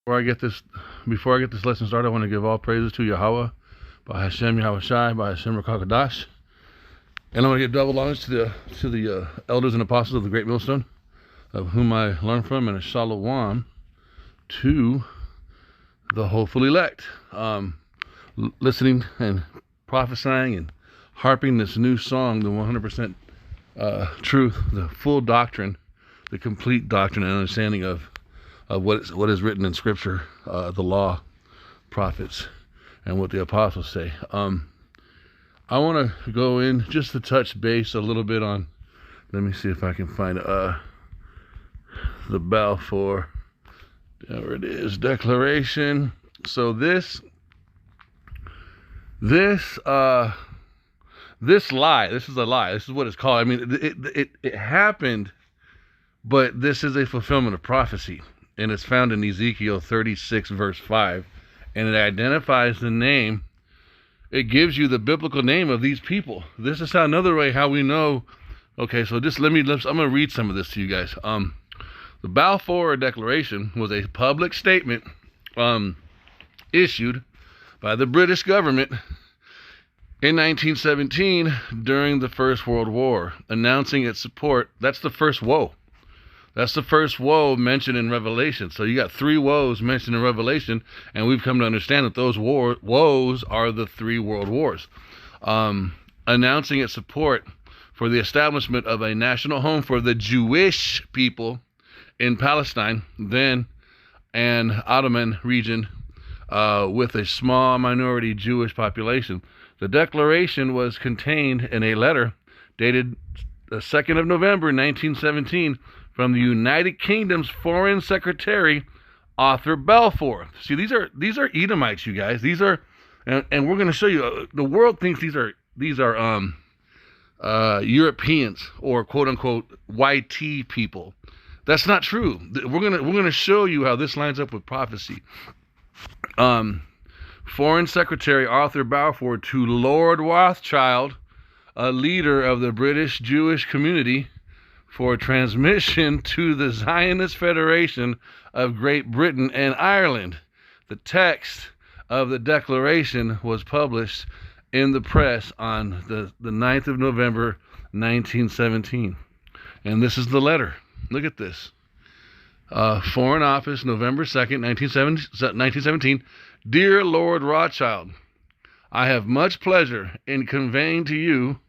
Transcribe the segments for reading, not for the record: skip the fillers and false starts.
Before I get this, before I get this lesson started, I want to give all praises to Yahweh, by Hashem Yahweh Shai, by Hashem Rakakadash, and I want to give double honors to the elders and apostles of the Great Millstone, of whom I learned from, and a shalom to the hopeful elect. Listening and prophesying and harping this new song, the 100% truth, the full doctrine, the complete doctrine and understanding of what is written in Scripture, the law, prophets, and what the apostles say. I want to go in just to touch base a little bit on, let me see if I can find the Balfour, there it is, Declaration. So this lie, this is a lie. This is what it's called. I mean, it happened, but this is a fulfillment of prophecy. And it's found in Ezekiel 36, verse 5. And it identifies the name. It gives you the biblical name of these people. This is another way how we know. Okay, so just I'm going to read some of this to you guys. The Balfour Declaration was a public statement issued by the British government in 1917 during the First World War, announcing its support. That's the first woe. That's the first woe mentioned in Revelation. So you got three woes mentioned in Revelation, and we've come to understand that those woes are the three world wars. Announcing its support for the establishment of a national home for the Jewish people in Palestine, then an Ottoman region with a small minority Jewish population. The declaration was contained in a letter dated the 2nd of November, 1917, from the United Kingdom's Foreign Secretary, Arthur Balfour. See, these are Edomites, you guys. These are, and we're going to show you. The world thinks these are Europeans or quote unquote YT people. That's not true. We're gonna show you how this lines up with prophecy. Foreign Secretary Arthur Balfour to Lord Rothschild, a leader of the British Jewish community, for transmission to the Zionist Federation of Great Britain and Ireland. The text of the declaration was published in the press on the 9th of November, 1917. And this is the letter. Look at this. Foreign Office, November 2nd, 1917. Dear Lord Rothschild, I have much pleasure in conveying to you,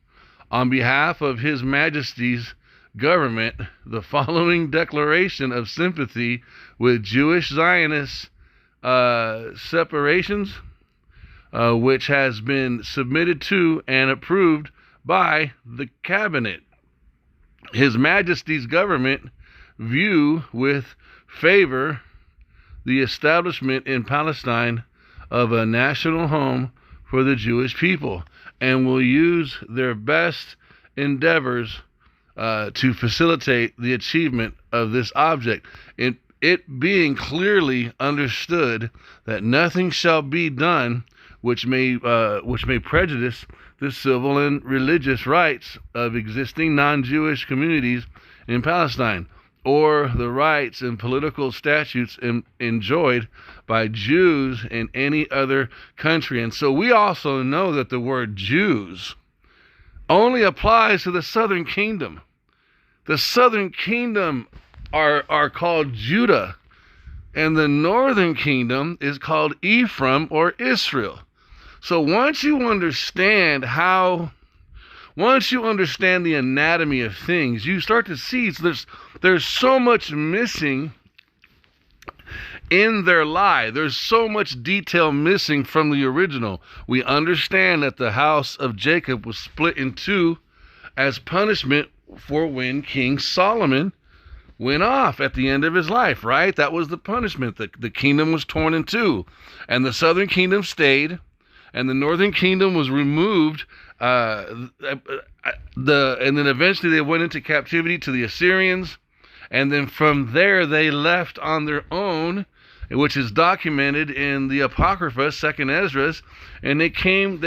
on behalf of His Majesty's government, the following declaration of sympathy with Jewish Zionist separations, which has been submitted to and approved by the Cabinet. His Majesty's government view with favor the establishment in Palestine of a national home for the Jewish people, and will use their best endeavors to facilitate the achievement of this object, it being clearly understood that nothing shall be done which may prejudice the civil and religious rights of existing non-Jewish communities in Palestine, or the rights and political statutes enjoyed by Jews in any other country. And so we also know that the word Jews only applies to the southern kingdom. The southern kingdom are called Judah, and the northern kingdom is called Ephraim or Israel. So once you understand the anatomy of things, you start to see there's so much missing in their lie. There's so much detail missing from the original. We understand that the house of Jacob was split in two as punishment for when King Solomon went off at the end of his life, right? That was the punishment. The kingdom was torn in two, and the southern kingdom stayed, and the northern kingdom was removed. And then eventually they went into captivity to the Assyrians, and then from there they left on their own, which is documented in the Apocrypha, 2nd Ezra, and they came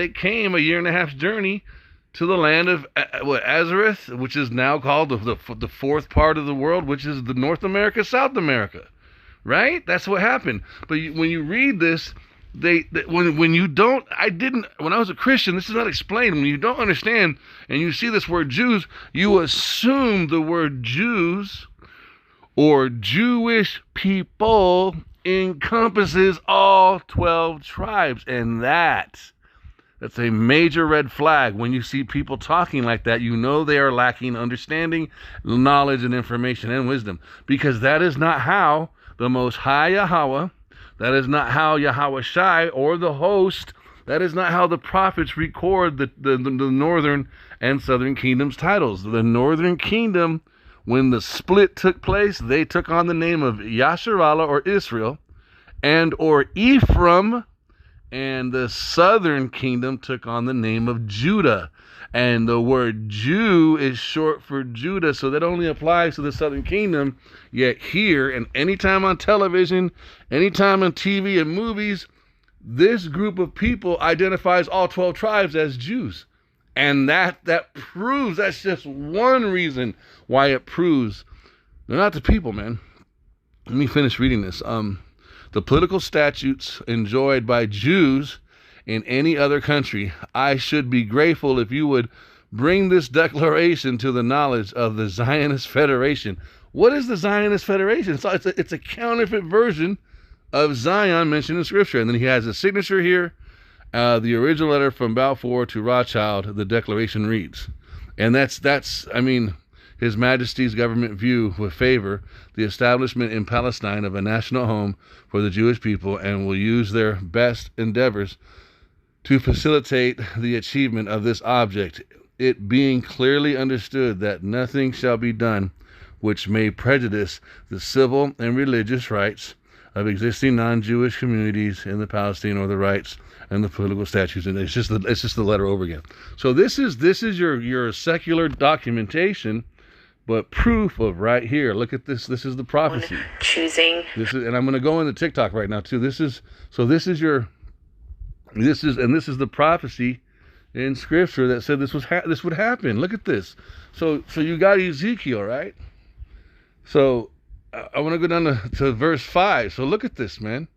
a year and a half journey to the land of Azareth, which is now called the fourth part of the world, which is the North America, South America, right? That's what happened. But when you read this, when you don't, when I was a Christian, this is not explained. When you don't understand and you see this word Jews, you assume the word Jews or Jewish people encompasses all 12 tribes. And that's a major red flag. When you see people talking like that, you know they are lacking understanding, knowledge, and information and wisdom. Because that is not how the Most High Yahweh, that is not how Yahweh Shai or the host, that is not how the prophets record the northern and southern kingdom's titles. The northern kingdom, when the split took place, they took on the name of Yasharallah or Israel and or Ephraim, and the southern kingdom took on the name of Judah. And the word Jew is short for Judah, so that only applies to the southern kingdom. Yet here, and anytime on television, anytime on TV and movies, this group of people identifies all 12 tribes as Jews. And that proves, that's just one reason why it proves they're not the people, man. Let me finish reading this. The political statutes enjoyed by Jews in any other country, I should be grateful if you would bring this declaration to the knowledge of the Zionist Federation. What is the Zionist Federation? It's a counterfeit version of Zion mentioned in Scripture. And then he has a signature here. The original letter from Balfour to Rothschild, the declaration reads. And that's His Majesty's government view with favor the establishment in Palestine of a national home for the Jewish people and will use their best endeavors to facilitate the achievement of this object, it being clearly understood that nothing shall be done which may prejudice the civil and religious rights of existing non-Jewish communities in the Palestine or the rights and the political statutes. And it's just the letter over again. So this is your secular documentation, but proof of right here. Look at this. This is the prophecy. And I'm going to go into TikTok right now too. This is the prophecy in Scripture that said this would happen. Look at this. So you got Ezekiel, right? So I want to go down to verse 5. So look at this, man.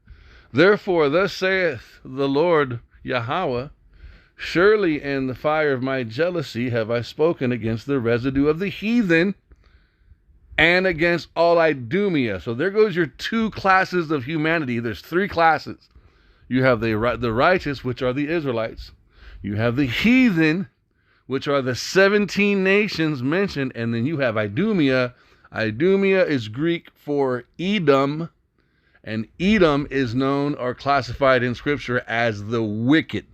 Therefore, thus saith the Lord Yahweh, surely in the fire of my jealousy have I spoken against the residue of the heathen and against all Idumea. So there goes your two classes of humanity. There's three classes. You have the righteous, which are the Israelites. You have the heathen, which are the 17 nations mentioned. And then you have Idumea. Idumea is Greek for Edom. And Edom is known or classified in Scripture as the wicked.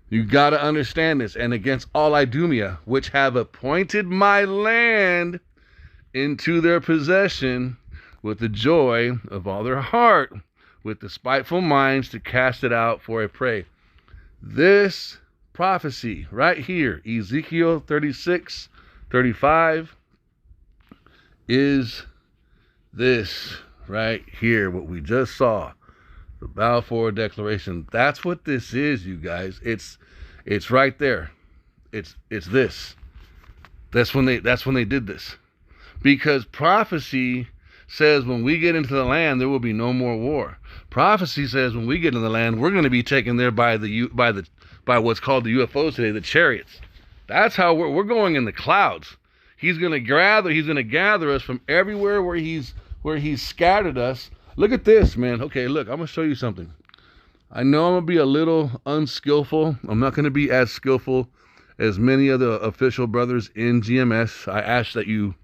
You got to understand this. And against all Idumea, which have appointed my land into their possession with the joy of all their heart, with the spiteful minds to cast it out for a prey. This prophecy right here, Ezekiel 36:35, is this right here, what we just saw, the Balfour Declaration. That's what this is, you guys. It's right there. It's this. That's when they did this. Because prophecy says when we get into the land, there will be no more war. Prophecy says when we get into the land, we're going to be taken there by what's called the UFOs today, the chariots. That's how we're going in the clouds. He's going to gather us from everywhere where he's scattered us. Look at this, man. Okay, look, I'm going to show you something. I know I'm going to be a little unskillful. I'm not going to be as skillful as many of the official brothers in GMS. I ask that you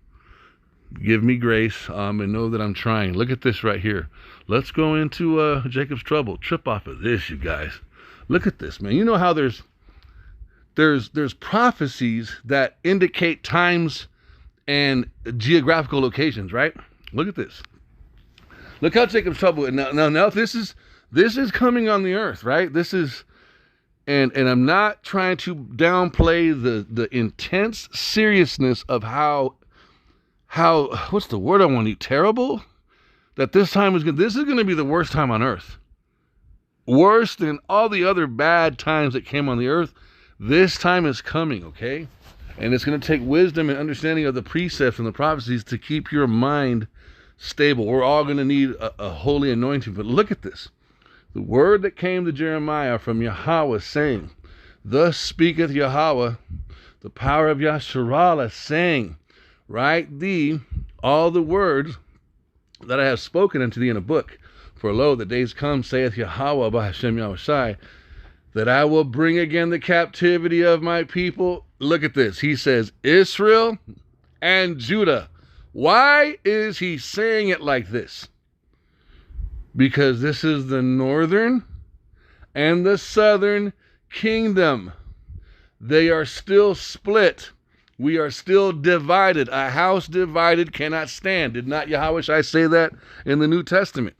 give me grace and know that I'm trying. Look at this right here. Let's go into Jacob's Trouble. Trip off of this, you guys. Look at this, man. You know how there's prophecies that indicate times and geographical locations, right? Look at this. Look how Jacob's Trouble. Now this is coming on the earth, right? This is, and I'm not trying to downplay the intense seriousness of how what's the word I want to use? Terrible? That this time is going to be the worst time on earth. Worse than all the other bad times that came on the earth. This time is coming, okay? And it's going to take wisdom and understanding of the precepts and the prophecies to keep your mind stable. We're all going to need a holy anointing. But look at this. The word that came to Jeremiah from Yahweh, saying, thus speaketh Yahweh, the power of Yasharallah, saying, write thee all the words that I have spoken unto thee in a book. For lo, the days come, saith Yahweh by Hashem Yahushai, that I will bring again the captivity of my people. Look at this. He says, Israel and Judah. Why is he saying it like this? Because this is the northern and the southern kingdom. They are still split. We are still divided. A house divided cannot stand. Did not Yahushua say that in the New Testament?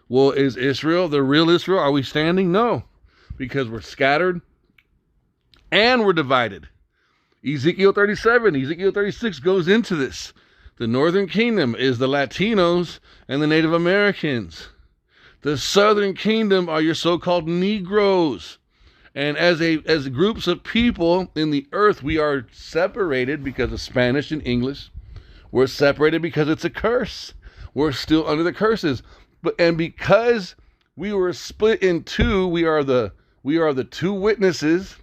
Well, is Israel the real Israel? Are we standing? No, because we're scattered and we're divided. Ezekiel 37, Ezekiel 36 goes into this. The northern kingdom is the Latinos and the Native Americans. The southern kingdom are your so-called Negroes. And as groups of people in the earth, we are separated because of Spanish and English. We're separated because it's a curse. We're still under the curses. And because we were split in two, we are the two witnesses,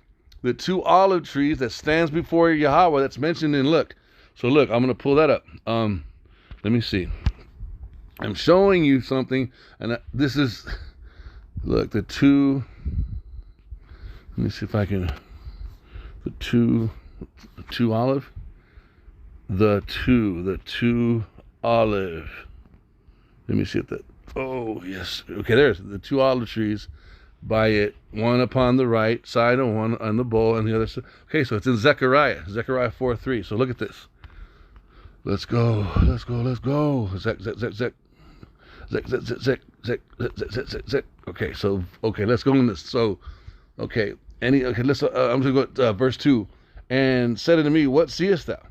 the two olive trees that stands before Yahweh that's mentioned in look. So look, I'm going to pull that up. Let me see. I'm showing you something, and this is, look, the two, let me see if I can, the two olive, the two olive, let me see if that, oh, yes, okay, there's the two olive trees by it, one upon the right side and one on the bowl and the other side. Okay, so it's in Zechariah 4:3. So look at this. Let's go. Zek. Okay, so let's go in this. So, let's. I'm gonna go verse 2. And said unto me, what seest thou?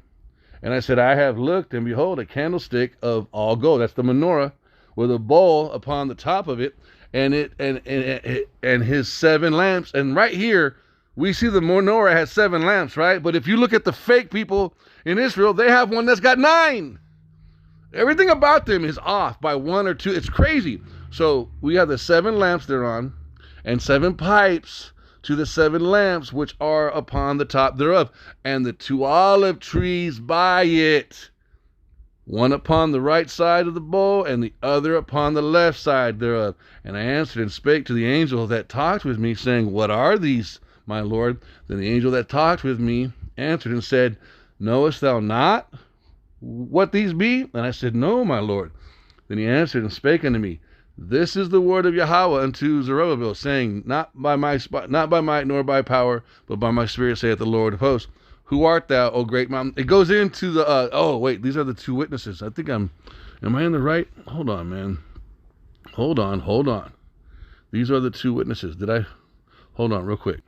And I said, I have looked, and behold, a candlestick of all gold. That's the menorah, with a bowl upon the top of it, and his 7 lamps. And right here, we see the menorah has 7 lamps, right? But if you look at the fake people in Israel, they have one that's got 9. Everything about them is off by 1 or 2. It's crazy. So we have the 7 lamps they're on, and 7 pipes to the 7 lamps which are upon the top thereof, and the 2 olive trees by it, one upon the right side of the bowl, and the other upon the left side thereof. And I answered and spake to the angel that talked with me, saying, what are these, my Lord? Then the angel that talked with me answered and said, knowest thou not what these be? And I said, no, my Lord. Then he answered and spake unto me, this is the word of Yahweh unto Zerubbabel, saying, not by might nor by power, but by my spirit, saith the Lord of hosts. Who art thou, O great mountain? It goes into the, these are the 2 witnesses. I think am I in the right? Hold on, man. Hold on. These are the 2 witnesses. Hold on real quick.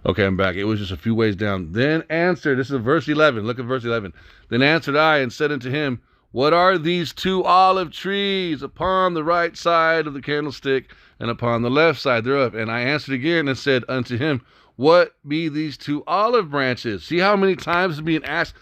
Okay, I'm back. It was just a few ways down. Then answered, this is verse 11. Look at verse 11. Then answered I and said unto him, what are these 2 olive trees upon the right side of the candlestick and upon the left side thereof? And I answered again and said unto him, what be these 2 olive branches? See how many times is being asked,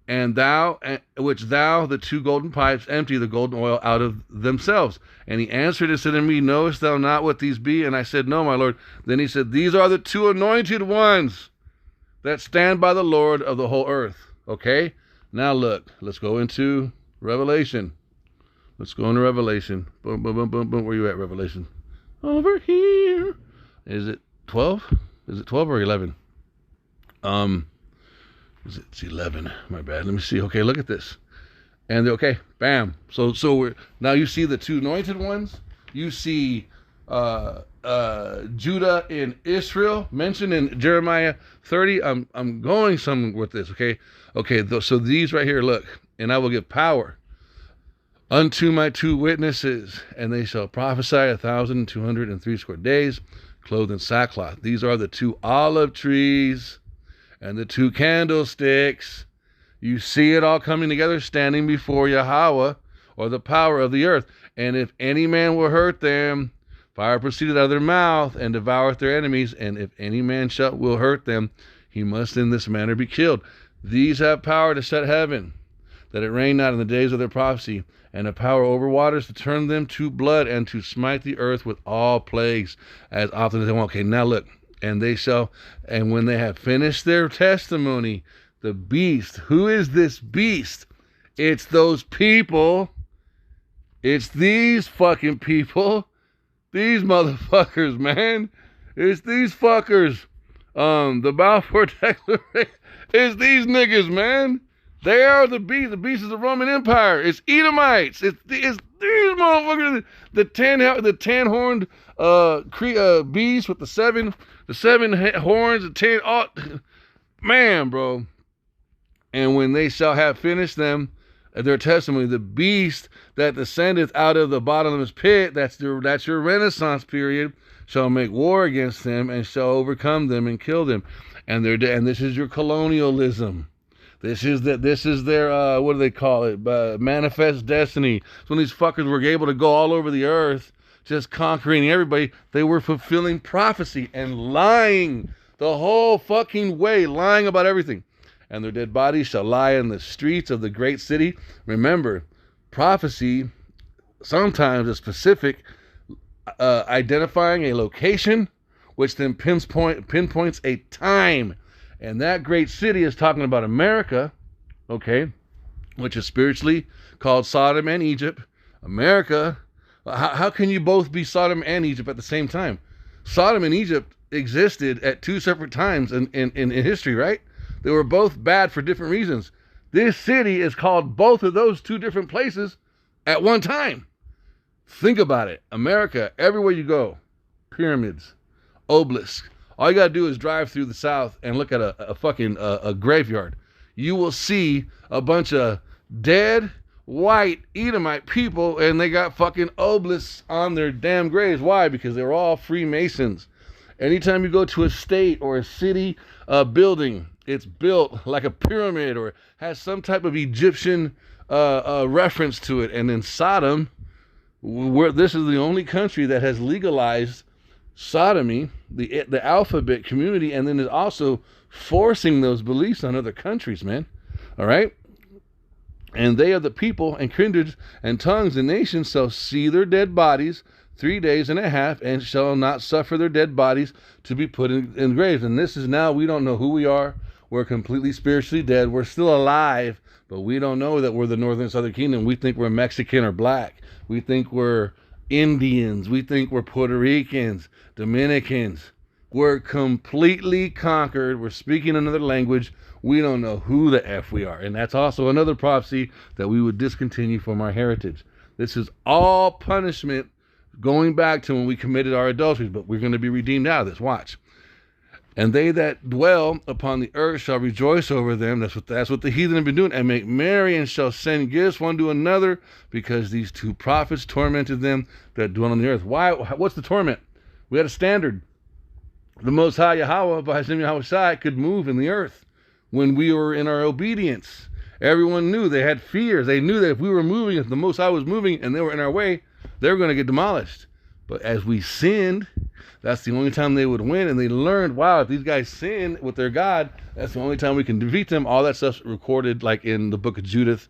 and thou, the 2 golden pipes, empty the golden oil out of themselves. And he answered and said to me, knowest thou not what these be? And I said, no, my Lord. Then he said, these are the 2 anointed ones that stand by the Lord of the whole earth. Okay? Now look, let's go into Revelation. Boom. Where you at, Revelation? Over here. Is it 12? Is it 12 or 11? It's 11. My bad. Let me see. Okay, look at this. And okay, bam. So we're now you see the 2 anointed ones. You see Judah and Israel mentioned in Jeremiah 30. I'm going somewhere with this. Okay. So these right here, look, and I will give power unto my 2 witnesses, and they shall prophesy 1,260 days, clothed in sackcloth. These are the 2 olive trees and the 2 candlesticks. You see it all coming together, standing before Yahweh, or the power of the earth. And if any man will hurt them, fire proceeded out of their mouth, and devoureth their enemies. And if any man will hurt them, he must in this manner be killed. These have power to shut heaven, that it rain not in the days of their prophecy, and a power over waters to turn them to blood, and to smite the earth with all plagues as often as they want. Okay, now look, and when they have finished their testimony, the beast, who is this beast? It's those people. It's these fucking people. These motherfuckers, man. It's these fuckers. The Balfour Declaration is these niggas, man. They are the beast. The beast is the Roman Empire. It's Edomites. It's these motherfuckers. The ten-horned beast with the seven horns, the 10. Oh, man, bro. And when they shall have finished them, their testimony, the beast that descendeth out of the bottomless pit, that's your Renaissance period, shall make war against them and shall overcome them and kill them. And this is your colonialism. This is their what do they call it? Manifest destiny. So when these fuckers were able to go all over the earth, just conquering everybody, they were fulfilling prophecy and lying the whole fucking way, lying about everything. And their dead bodies shall lie in the streets of the great city. Remember, prophecy sometimes is specific, identifying a location, which then pinpoints a time. And that great city is talking about America, okay, which is spiritually called Sodom and Egypt. America, how can you both be Sodom and Egypt at the same time? Sodom and Egypt existed at two separate times in history, right? They were both bad for different reasons. This city is called both of those two different places at one time. Think about it. America, everywhere you go, pyramids, obelisks. All you got to do is drive through the South and look at a fucking graveyard. You will see a bunch of dead, white, Edomite people, and they got fucking obelisks on their damn graves. Why? Because they were all Freemasons. Anytime you go to a state or a city building, it's built like a pyramid or has some type of Egyptian reference to it. And in Sodom, this is the only country that has legalized sodomy, the alphabet community, and then is also forcing those beliefs on other countries, man. All right? And they are the people and kindreds and tongues and nations shall see their dead bodies 3 days and a half, and shall not suffer their dead bodies to be put in graves. And this is now, we don't know who we are. We're completely spiritually dead. We're still alive, but we don't know that we're the Northern and Southern Kingdom. We think we're Mexican or black. We think we're Indians. We think we're Puerto Ricans, Dominicans. We're completely conquered. We're speaking another language. We don't know who the F we are. And that's also another prophecy that we would discontinue from our heritage. This is all punishment going back to when we committed our adulteries, but we're going to be redeemed out of this. Watch. And they that dwell upon the earth shall rejoice over them. That's what the heathen have been doing. And make merry, and shall send gifts one to another, because these two prophets tormented them that dwell on the earth. Why? What's the torment? We had a standard. The Most High Yahweh, by Hashem Yahweh Shai, could move in the earth when we were in our obedience. Everyone knew. They had fears. They knew that if we were moving, if the Most High was moving and they were in our way, they were going to get demolished. But as we sinned, that's the only time they would win. And they learned, wow, if these guys sin with their God, that's the only time we can defeat them. All that stuff's recorded like in the book of Judith.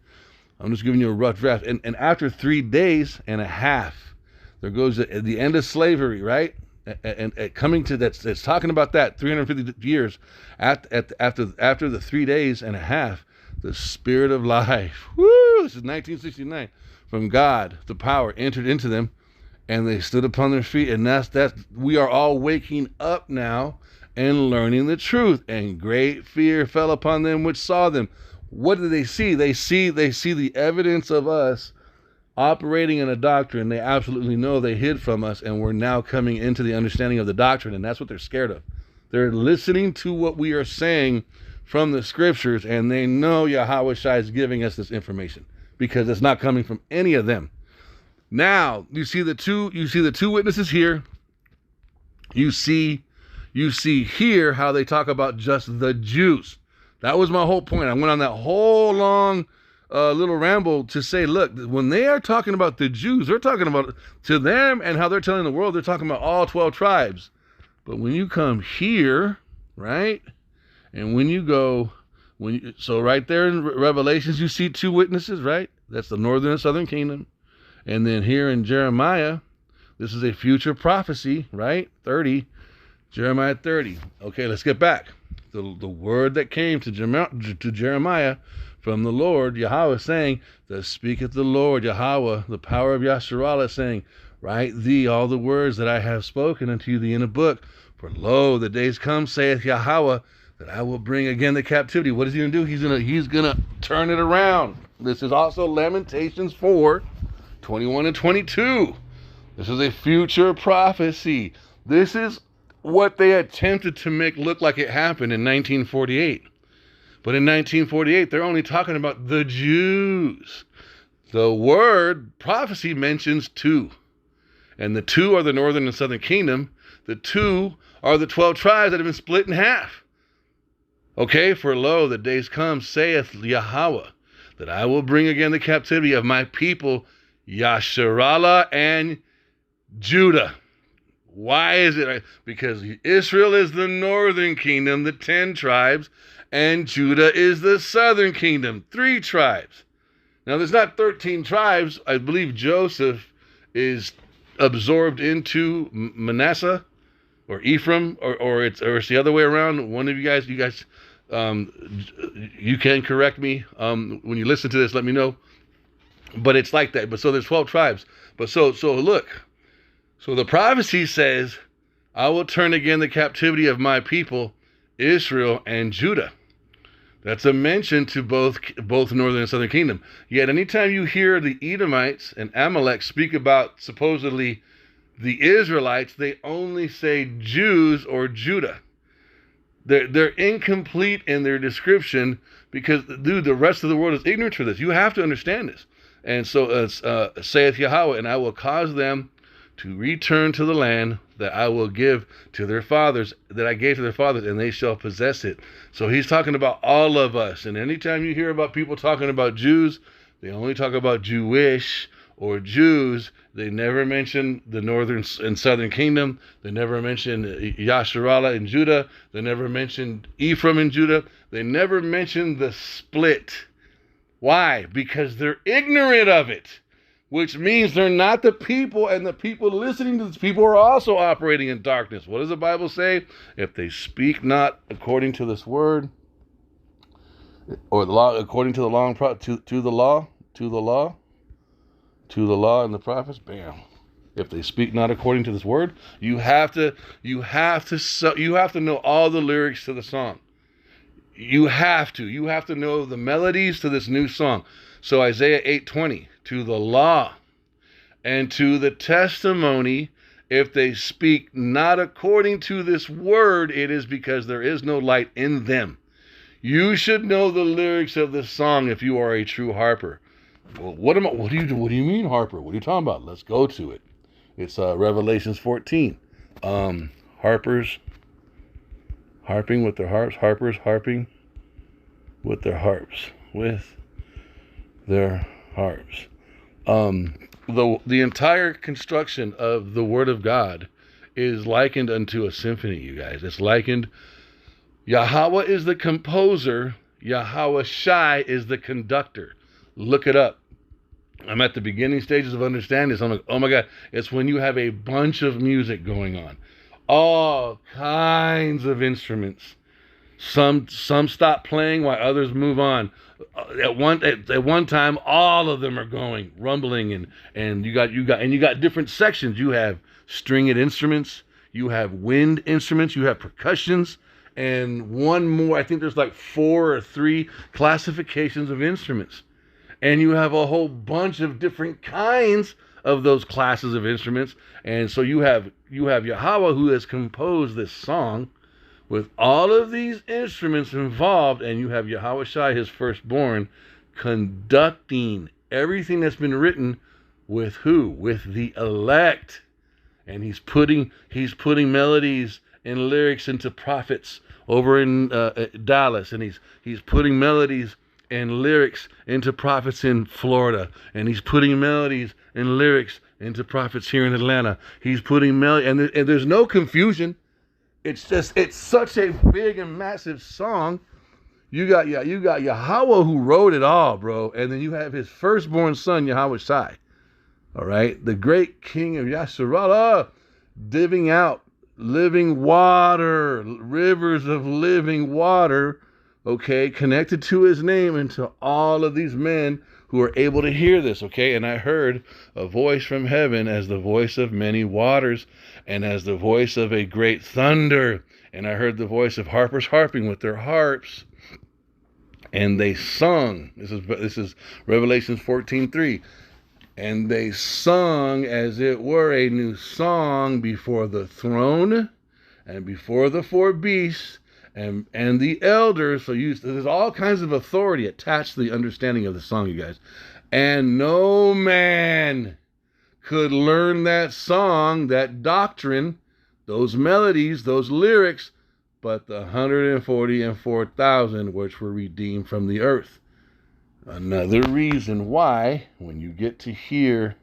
I'm just giving you a rough draft. And after 3 days and a half, there goes the end of slavery, right? And coming to that, it's talking about that 350 years after the 3 days and a half, the spirit of life. Woo! This is 1969. From God, the power entered into them, and they stood upon their feet. And that's we are all waking up now and learning the truth. And great fear fell upon them which saw them. What do they see? They see the evidence of us operating in a doctrine they absolutely know they hid from us, and we're now coming into the understanding of the doctrine, and that's what they're scared of. They're listening to what we are saying from the scriptures, and they know Yahweh Shai is giving us this information because it's not coming from any of them. Now you see the two witnesses here. You see here how they talk about just the Jews. That was my whole point. I went on that whole long little ramble to say, look, when they are talking about the Jews, they're talking about to them and how they're telling the world, they're talking about all 12 tribes. But when you come here, right, and when you go So right there in Revelations, you see two witnesses, right? That's the northern and southern kingdom. And then here in Jeremiah, this is a future prophecy, right? 30, Jeremiah 30. Okay, let's get back. The word that came to Jeremiah from the Lord, Yahweh, saying, thus speaketh the Lord, Yahweh, the power of Yasharallah, saying, write thee all the words that I have spoken unto thee in a book. For lo, the days come, saith Yahweh, that I will bring again the captivity. What is he going to do? He's gonna turn it around. This is also Lamentations 4, 21 and 22. This is a future prophecy. This is what they attempted to make look like it happened in 1948. But in 1948, they're only talking about the Jews. The word prophecy mentions two. And the two are the northern and southern kingdom. The two are the 12 tribes that have been split in half. Okay, for lo, the days come, saith Yahweh, that I will bring again the captivity of my people, Yasharallah and Judah. Why is it? Because Israel is the northern kingdom, the 10 tribes, and Judah is the southern kingdom, 3 tribes. Now, there's not 13 tribes. I believe Joseph is absorbed into Manasseh or Ephraim, or it's the other way around. One of you guys, you can correct me when you listen to this. Let me know. But it's like that. But so there's 12 tribes. But so look. So the prophecy says, I will turn again the captivity of my people, Israel and Judah. That's a mention to both northern and southern kingdom. Yet anytime you hear the Edomites and Amalek speak about supposedly the Israelites, they only say Jews or Judah. They're incomplete in their description because, dude, the rest of the world is ignorant to this. You have to understand this. And so saith Yahweh, and I will cause them to return to the land that I will give to their fathers, that I gave to their fathers, and they shall possess it. So he's talking about all of us. And anytime you hear about people talking about Jews, they only talk about Jewish or Jews. They never mention the northern and southern kingdom. They never mention Yasharallah and Judah. They never mention Ephraim and Judah. They never mention the split. Why? Because they're ignorant of it. Which means they're not the people, and the people listening to these people are also operating in darkness. What does the Bible say? If they speak not according to this word, or the law, according to the law, to the law and the prophets, bam. If they speak not according to this word, you have to know all the lyrics to the song. You have to know the melodies to this new song. So Isaiah 8:20, to the law and to the testimony, if they speak not according to this word, it is because there is no light in them. You should know the lyrics of this song if you are a true harper. Well, what do you mean, harper? What are you talking about? Let's go to it. It's Revelations 14. Harpers harping with their harps. Harpers harping with their harps. The entire construction of the Word of God is likened unto a symphony, you guys. It's likened. Yahweh is the composer. Yahweh Shai is the conductor. Look it up. I'm at the beginning stages of understanding this. I'm like, oh my God. It's when you have a bunch of music going on. All kinds of instruments. Some stop playing while others move on. At one time, all of them are going, rumbling, and you got different sections. You have stringed instruments, you have wind instruments, you have percussions, and one more. I think there's like 4 or 3 classifications of instruments, and you have a whole bunch of different kinds of those classes of instruments. And so you have Yahweh, who has composed this song with all of these instruments involved, and you have Yahweh Shai, his firstborn, conducting everything that's been written with who? With the elect. And he's putting melodies and lyrics into prophets over in Dallas, and he's putting melodies and lyrics into prophets in Florida, and he's putting melodies and lyrics into prophets here in Atlanta. He's putting melody, and there's no confusion. It's such a big and massive song. You got Yahweh who wrote it all, bro, and then you have his firstborn son Yahweh Shai. All right, the great king of Yasharallah, divvying out living water, rivers of living water, okay, connected to his name and to all of these men who are able to hear this, okay? And I heard a voice from heaven as the voice of many waters and as the voice of a great thunder. And I heard the voice of harpers harping with their harps. And they sung. This is Revelation 14:3. And they sung as it were a new song before the throne and before the four beasts and the elders. So there's all kinds of authority attached to the understanding of the song, you guys. And no man could learn that song, that doctrine, those melodies, those lyrics, but the 144,000 which were redeemed from the earth. Another reason why, when you get to here,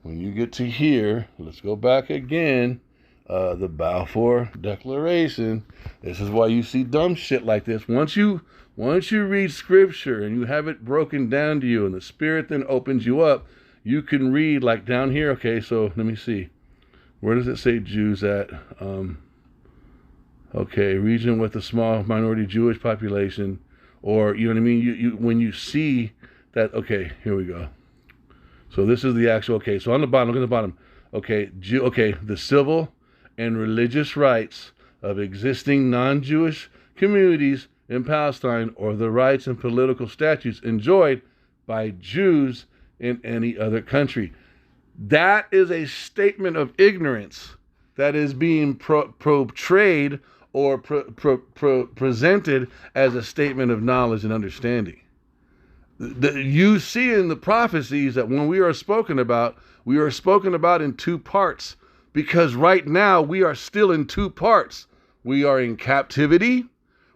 let's go back again, the Balfour Declaration. This is why you see dumb shit like this. Once you read scripture and you have it broken down to you and the Spirit then opens you up, you can read like down here. Okay, so let me see. Where does it say Jews at? Okay, region with a small minority Jewish population. Or, you know what I mean? You when you see that, okay, here we go. So this is the actual, okay, so on the bottom, look at the bottom. Okay, the civil and religious rights of existing non-Jewish communities in Palestine or the rights and political statutes enjoyed by Jews in any other country. That is a statement of ignorance that is being portrayed or presented as a statement of knowledge and understanding. You see in the prophecies that when we are spoken about in two parts, because right now we are still in two parts. We are in captivity,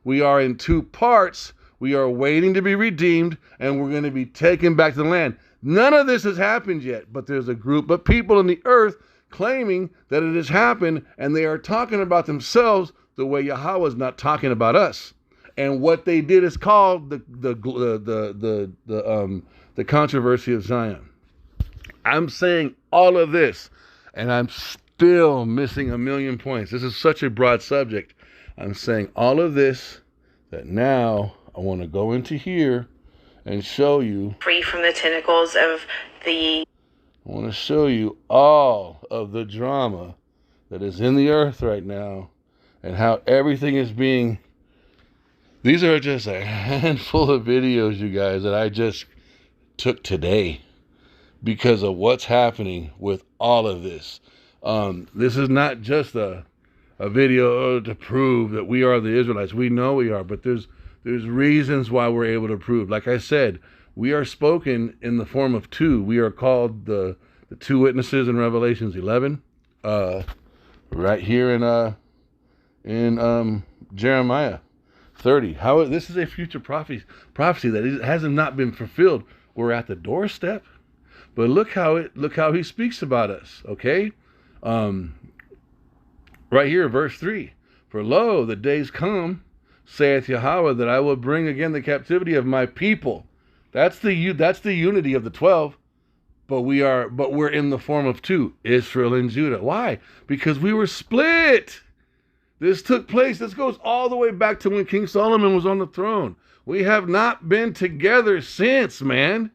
we are in two parts, we are waiting to be redeemed, and we're going to be taken back to the land. None of this has happened yet, but there's a group of people on the earth claiming that it has happened, and they are talking about themselves the way Yahweh is not talking about us. And what they did is called the controversy of Zion. I'm saying all of this, and I'm still missing a million points. This is such a broad subject. I'm saying all of this that now I want to go into here and show you. Free from the tentacles of the... I want to show you all of the drama that is in the earth right now and how everything is being... These are just a handful of videos, you guys, that I just took today because of what's happening with all of this. This is not just a video to prove that we are the Israelites. We know we are, but there's reasons why we're able to prove. Like I said, we are spoken in the form of two. We are called the two witnesses in Revelations 11, right here in Jeremiah 30. How this is a future prophecy that hasn't not been fulfilled. We're at the doorstep, but look how he speaks about us. Okay, right here, verse 3. For lo, the days come, saith Yahweh, that I will bring again the captivity of my people. That's the unity of the 12. But we're in the form of two, Israel and Judah. Why? Because we were split. This took place. This goes all the way back to when King Solomon was on the throne. We have not been together since, man.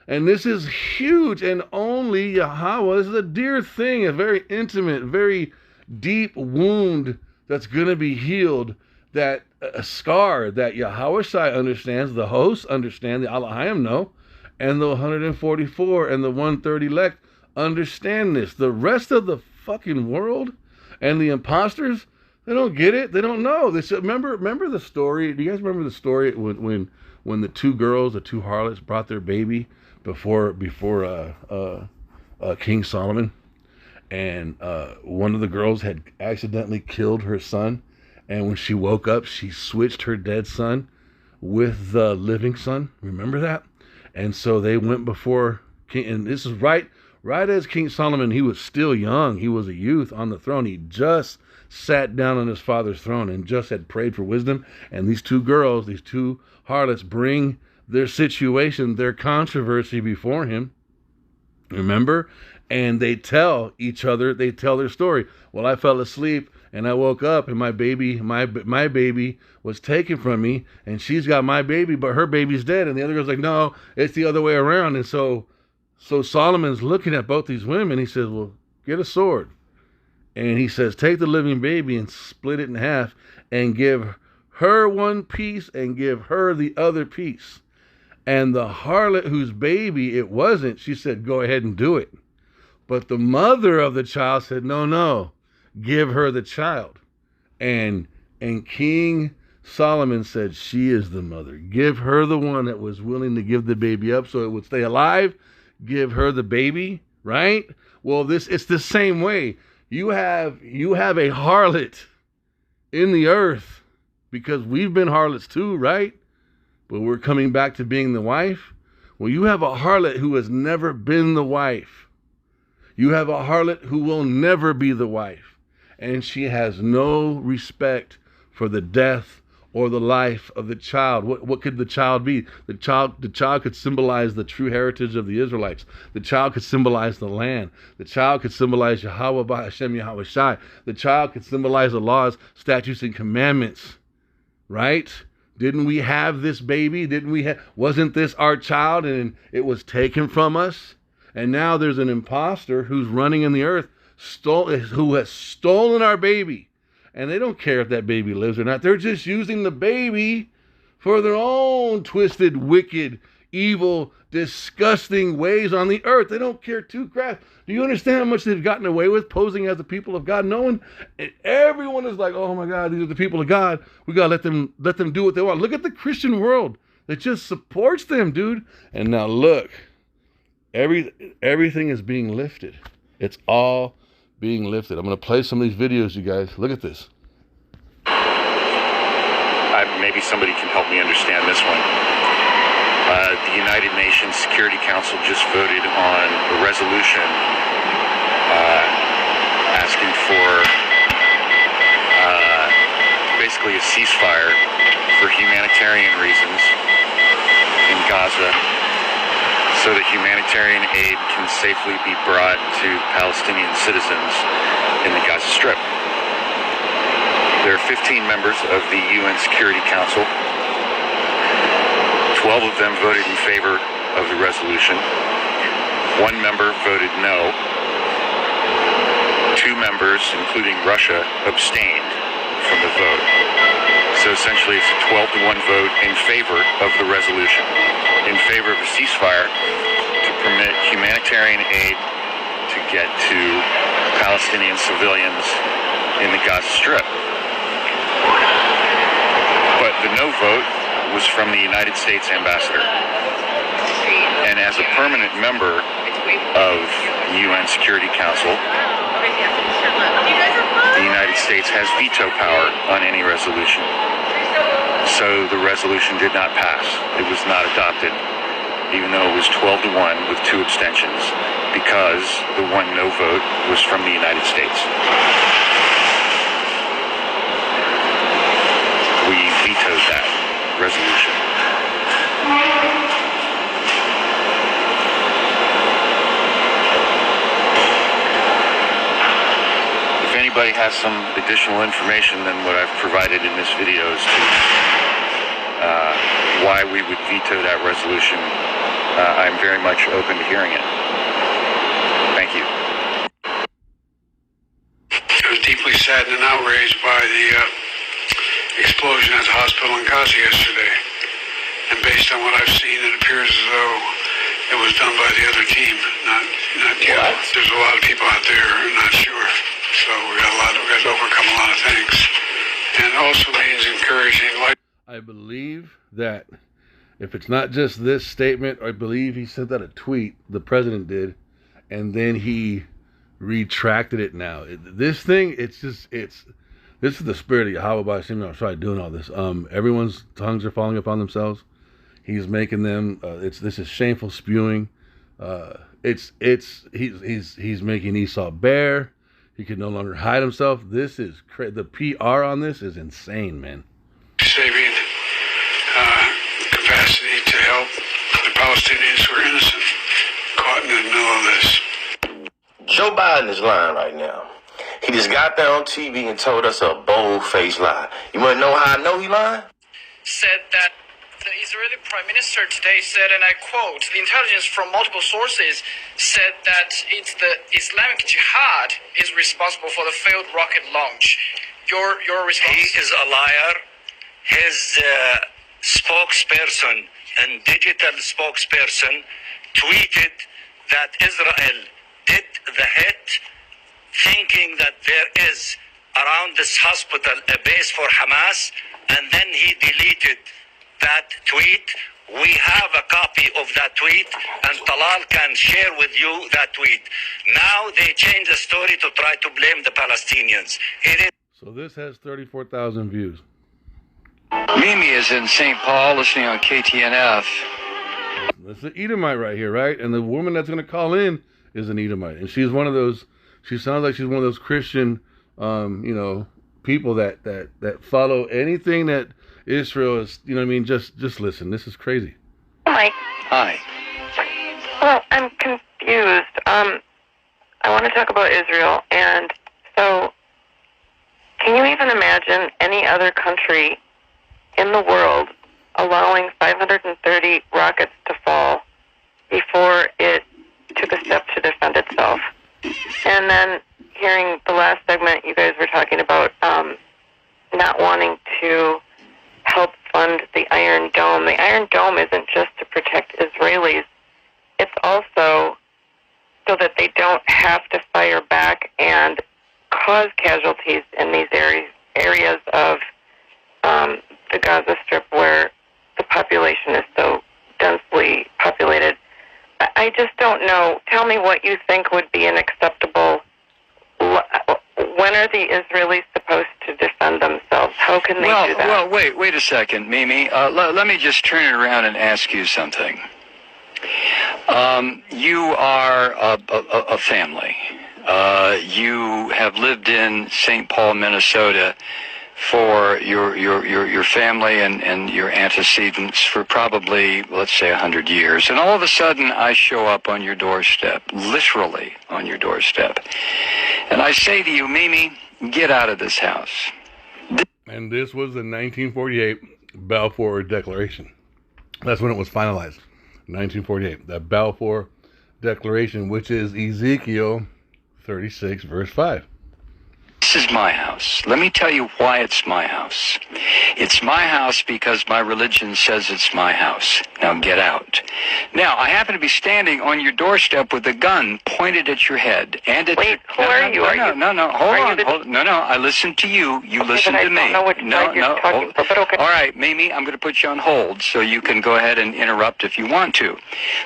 And this is huge. And only Yahweh, this is a dear thing, a very intimate, very deep wound that's going to be healed, that a scar that Yahweh Shai understands, the hosts understand, the Alahayim know, and the 144 and the 130 elect understand this. The rest of the fucking world and the imposters, they don't get it. They don't know. They said, remember the story? Do you guys remember the story when the two girls, the two harlots, brought their baby before King Solomon, and one of the girls had accidentally killed her son, and when she woke up, she switched her dead son with the living son. Remember that? And so they went before King, and this is right right as King Solomon, he was still young. He was a youth on the throne. He just sat down on his father's throne and just had prayed for wisdom. And these two girls, these two harlots, bring their situation, their controversy before him. Remember? And they tell each other, they tell their story. Well, I fell asleep and I woke up and my baby was taken from me, and she's got my baby, but her baby's dead. And the other girl's like, no, it's the other way around. And so Solomon's looking at both these women. He says, well, get a sword. And he says, take the living baby and split it in half and give her one piece and give her the other piece. And the harlot whose baby it wasn't, she said, go ahead and do it. But the mother of the child said, no, give her the child. And King Solomon said, she is the mother. Give her the one that was willing to give the baby up so it would stay alive. Give her the baby, right? Well, it's the same way. You have a harlot in the earth, because we've been harlots too, right? But we're coming back to being the wife. Well, you have a harlot who has never been the wife. You have a harlot who will never be the wife. And she has no respect for the death or the life of the child. What could the child be? The child could symbolize the true heritage of the Israelites. The child could symbolize the land. The child could symbolize Yahweh Ba'Hashem Yahweh Shai. The child could symbolize the laws, statutes, and commandments. Right? Didn't we have this baby? Wasn't this our child and it was taken from us? And now there's an imposter who's running in the earth, who has stolen our baby. And they don't care if that baby lives or not. They're just using the baby for their own twisted, wicked, evil, disgusting ways on the earth. They don't care two craps. Do you understand how much they've gotten away with posing as the people of God? Knowing everyone is like, oh my God, these are the people of God. We gotta let them do what they want. Look at the Christian world that just supports them, dude. And now look, everything is being lifted. It's all being lifted. I'm going to play some of these videos, you guys. Look at this. Maybe somebody can help me understand this one. The United Nations Security Council just voted on a resolution asking for basically a ceasefire for humanitarian reasons in Gaza, so that humanitarian aid can safely be brought to Palestinian citizens in the Gaza Strip. There are 15 members of the UN Security Council. 12 of them voted in favor of the resolution. One member voted no. 2 members, including Russia, abstained from the vote. So essentially it's a 12-1 vote in favor of the resolution, in favor of a ceasefire to permit humanitarian aid to get to Palestinian civilians in the Gaza Strip. But the no vote was from the United States ambassador. And as a permanent member of the UN Security Council, the United States has veto power on any resolution. So the resolution did not pass. It was not adopted, even though it was 12-1 with 2 abstentions, because the one no vote was from the United States. We vetoed that resolution. If anybody has some additional information than what I've provided in this video as to why we would veto that resolution, I'm very much open to hearing it. Thank you. I was deeply saddened and outraged by the explosion at the hospital in Gaza yesterday. And based on what I've seen, it appears as though it was done by the other team, not you. There's a lot of people out there who are not sure. So we got to overcome a lot of things. And it also means encouraging life. I believe that if it's not just this statement, I believe he sent out a tweet, the president did, and then he retracted it now. This is the spirit of Yahweh Ba'Hashem Yahweh Shai doing all this. Everyone's tongues are falling upon themselves. He's making them, this is shameful spewing. He's making Esau bare. He can no longer hide himself. This is the PR on this is insane, man. Saving capacity to help the Palestinians who are innocent, caught in the middle of this. Joe Biden is lying right now. He just got there on TV and told us a bold-faced lie. You want to know how I know he lying? Said that the Israeli Prime Minister today said, and I quote, the intelligence from multiple sources said that it's the Islamic Jihad is responsible for the failed rocket launch. Your response? He is a liar. His spokesperson and digital spokesperson tweeted that Israel did the hit, thinking that there is around this hospital a base for Hamas, and then he deleted that tweet. We have a copy of that tweet, and Talal can share with you that tweet. Now they change the story to try to blame the Palestinians. So this has 34,000 views. Mimi is in St. Paul listening on KTNF. That's the Edomite right here, right? And the woman that's going to call in is an Edomite. And she's one of those, she sounds like she's one of those Christian, people that follow anything that Israel is, you know what I mean? Just listen. This is crazy. Mike. Hi. Well, I'm confused. I want to talk about Israel. And so, can you even imagine any other country in the world allowing 530 rockets to fall before it took a step to defend itself? And then hearing the last segment, you guys were talking about not wanting to help fund the Iron Dome. The Iron Dome isn't just to protect Israelis. It's also so that they don't have to fire back and cause casualties in these areas of the Gaza Strip where the population is so densely populated. I just don't know. Tell me what you think would be an acceptable... When are the Israelis supposed to defend themselves? How can they do that? Well, wait a second, Mimi. Let me just turn it around and ask you something. You are a family. You have lived in St. Paul, Minnesota for your family and your antecedents for probably, let's say, 100 years. And all of a sudden, I show up on your doorstep, literally on your doorstep. And I say to you, Mimi, get out of this house. And this was the 1948 Balfour Declaration. That's when it was finalized. 1948. The Balfour Declaration, which is Ezekiel 36, verse 5. This is my house. Let me tell you why it's my house. It's my house because my religion says it's my house. Now get out. Now, I happen to be standing on your doorstep with a gun pointed at your head. And at Wait, who are you? No, hold on. No, I listen to you. You listen to me. I don't know which side you're talking from, but okay. All right, Mimi, I'm going to put you on hold so you can go ahead and interrupt if you want to.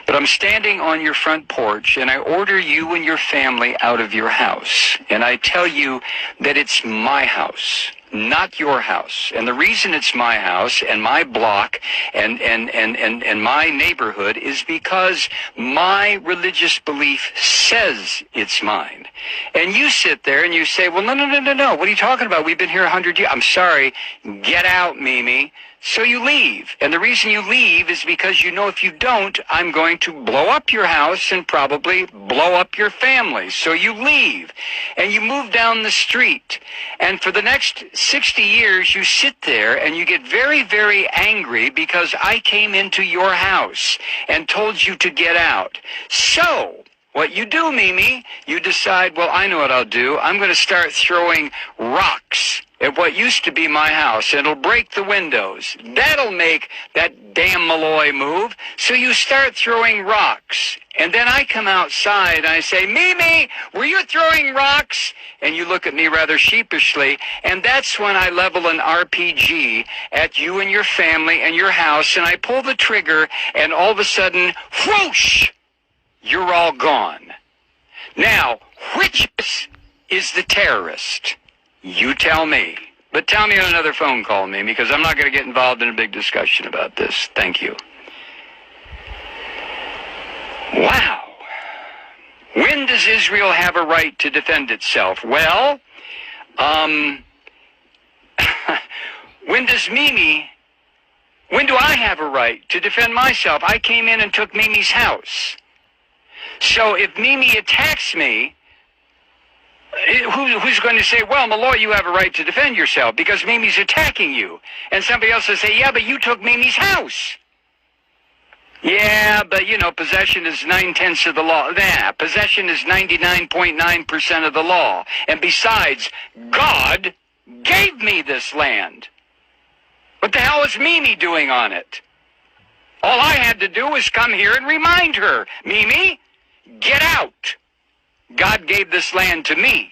But I'm standing on your front porch, and I order you and your family out of your house. And I tell you that it's my house, not your house. And the reason it's my house and my block and my neighborhood is because my religious belief says it's mine. And you sit there and you say, well, no. What are you talking about? We've been here 100 years. I'm sorry. Get out, Mimi. So you leave. And the reason you leave is because you know if you don't, I'm going to blow up your house and probably blow up your family. So you leave. And you move down the street. And for the next 60 years, you sit there and you get very, very angry because I came into your house and told you to get out. So what you do, Mimi, you decide, well, I know what I'll do. I'm going to start throwing rocks at what used to be my house. It'll break the windows. That'll make that damn Malloy move. So you start throwing rocks. And then I come outside and I say, Mimi, were you throwing rocks? And you look at me rather sheepishly. And that's when I level an RPG at you and your family and your house. And I pull the trigger and all of a sudden, whoosh, you're all gone. Now, which is the terrorist? You tell me. But tell me on another phone call, Mimi, because I'm not going to get involved in a big discussion about this. Thank you. Wow. When does Israel have a right to defend itself? Well, when do I have a right to defend myself? I came in and took Mimi's house. So if Mimi attacks me, who's going to say, well, Malloy, you have a right to defend yourself because Mimi's attacking you? And somebody else will say, yeah, but you took Mimi's house. Yeah, but, you know, possession is 9/10 of the law. Possession is 99.9% of the law. And besides, God gave me this land. What the hell is Mimi doing on it? All I had to do was come here and remind her, Mimi, get out. God gave this land to me.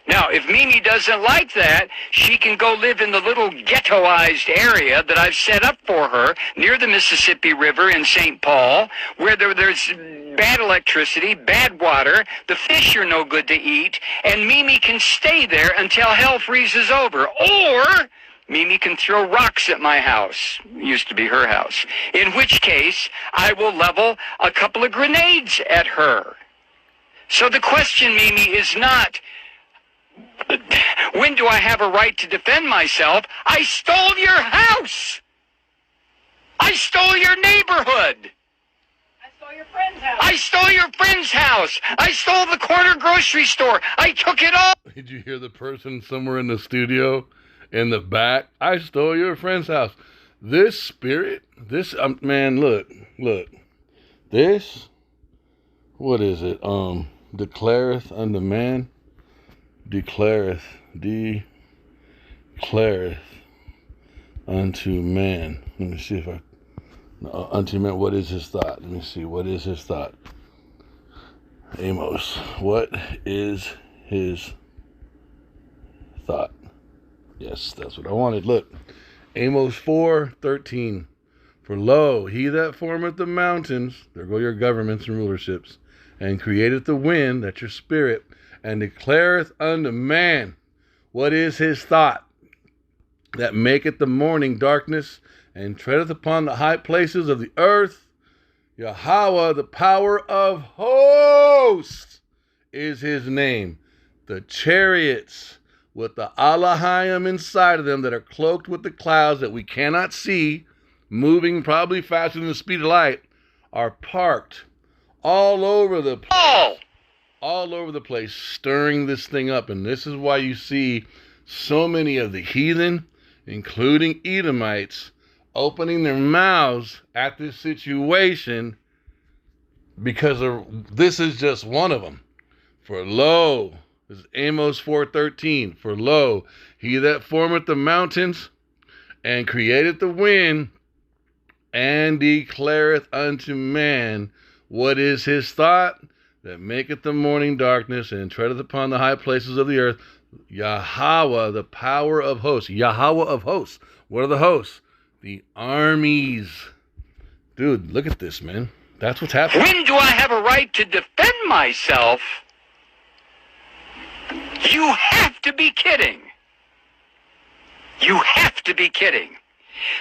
Now, if Mimi doesn't like that, she can go live in the little ghettoized area that I've set up for her near the Mississippi River in St. Paul, where there's bad electricity, bad water, the fish are no good to eat, and Mimi can stay there until hell freezes over. Or Mimi can throw rocks at my house. It used to be her house. In which case, I will level a couple of grenades at her. So the question, Mimi, is not, when do I have a right to defend myself? I stole your house. I stole your neighborhood. I stole your friend's house. I stole your friend's house. I stole the corner grocery store. I took it all. Did you hear the person somewhere in the studio in the back? I stole your friend's house. This spirit, this, man, look. This, what is it? Declareth unto man. Declareth unto man. Let me see if unto man, what is his thought? Let me see, what is his thought? Amos, what is his thought? Yes, that's what I wanted. Look, Amos 4:13. For lo, he that formeth the mountains, there go your governments and rulerships, and createth the wind, that's your spirit, and declareth unto man what is his thought, that maketh the morning darkness, and treadeth upon the high places of the earth. Yahweh, the power of hosts, is his name. The chariots with the Alahayim inside of them that are cloaked with the clouds that we cannot see, moving probably faster than the speed of light, are parked all over the place. All over the place, stirring this thing up. And this is why you see so many of the heathen, including Edomites, opening their mouths at this situation, because this is just one of them. For lo, this is Amos 4:13. For lo, he that formeth the mountains and createth the wind and declareth unto man what is his thought, that maketh the morning darkness and treadeth upon the high places of the earth. Yahweh, the power of hosts. Yahweh of hosts. What are the hosts? The armies. Dude, look at this, man. That's what's happening. When do I have a right to defend myself? You have to be kidding. You have to be kidding.